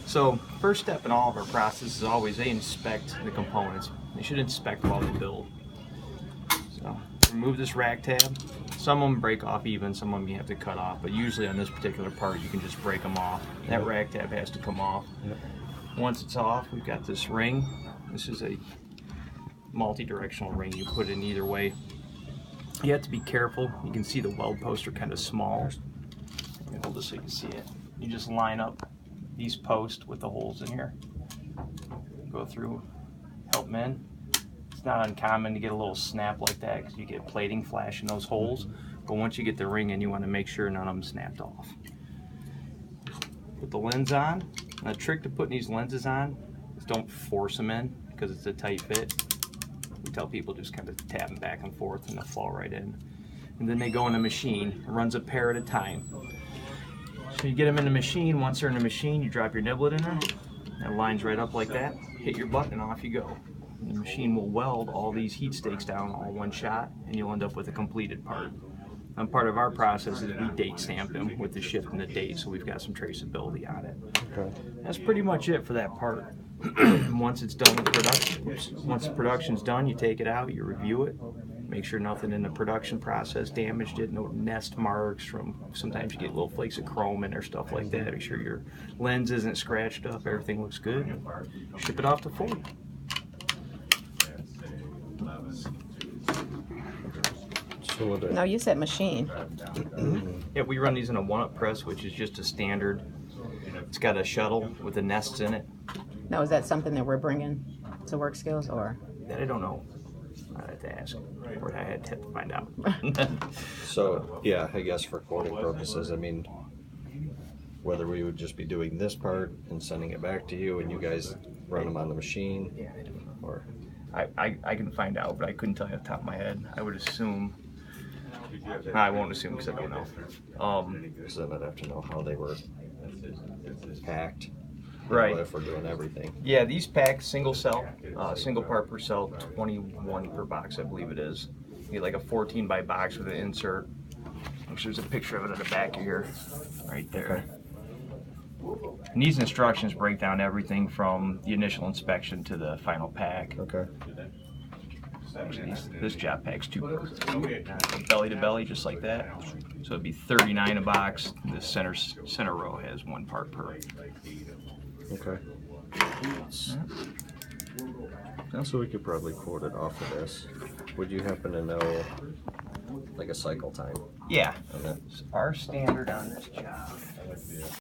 So first step in all of our process is always they inspect the components. They should inspect while they build. So remove this rack tab. Some of them break off even, some of them you have to cut off, but usually on this particular part you can just break them off. That rack tab has to come off. Once it's off, we've got this ring. This is a multi-directional ring. You put it in either way. You have to be careful. You can see the weld posts are kind of small. Let me hold this so you can see it. You just line up these posts with the holes in here. Go through, help them in. It's not uncommon to get a little snap like that because you get plating flash in those holes. But once you get the ring in, you want to make sure none of them snapped off. Put the lens on. And the trick to putting these lenses on is don't force them in because it's a tight fit. We tell people just kind of tap them back and forth and they'll fall right in. And then they go in the machine. It runs a pair at a time. So you get them in the machine. Once they're in the machine, you drop your niblet in there. That lines right up like that. Hit your button and off you go. And the machine will weld all these heat stakes down all one shot and you'll end up with a completed part. And part of our process is we date stamp them with the shift and the date, so we've got some traceability on it. Okay. That's pretty much it for that part. Once it's done with production, once the production's done, you take it out, you review it, make sure nothing in the production process damaged it, no nest marks from, sometimes you get little flakes of chrome in there, stuff like that. Make sure your lens isn't scratched up, everything looks good. Ship it off to Ford. Now you said machine. Yeah, we run these in a one-up press, which is just a standard. It's got a shuttle with the nests in it. Now is that something that we're bringing to Work Skills, or? That I don't know. I had to ask, or I had to find out. So yeah, I guess for quoting purposes, I mean, whether we would just be doing this part and sending it back to you, and you guys run them on the machine, or I can find out, but I couldn't tell you off the top of my head. I would assume. I won't assume because I don't know. so then I'd have to know how they were packed. Right. If we're doing everything. Yeah, these pack single cell, single part per cell, 21 per box, I believe it is. You get like a 14 by box with an insert. There's a picture of it on the back of here, right there. And these instructions break down everything from the initial inspection to the final pack. Okay. Actually, this job pack's 2 parts. Belly to belly, just like that. So it'd be 39 a box. The center row has 1 part per. Okay. So we could probably quote it off of this. Would you happen to know, like, a cycle time? Yeah. Our standard on this job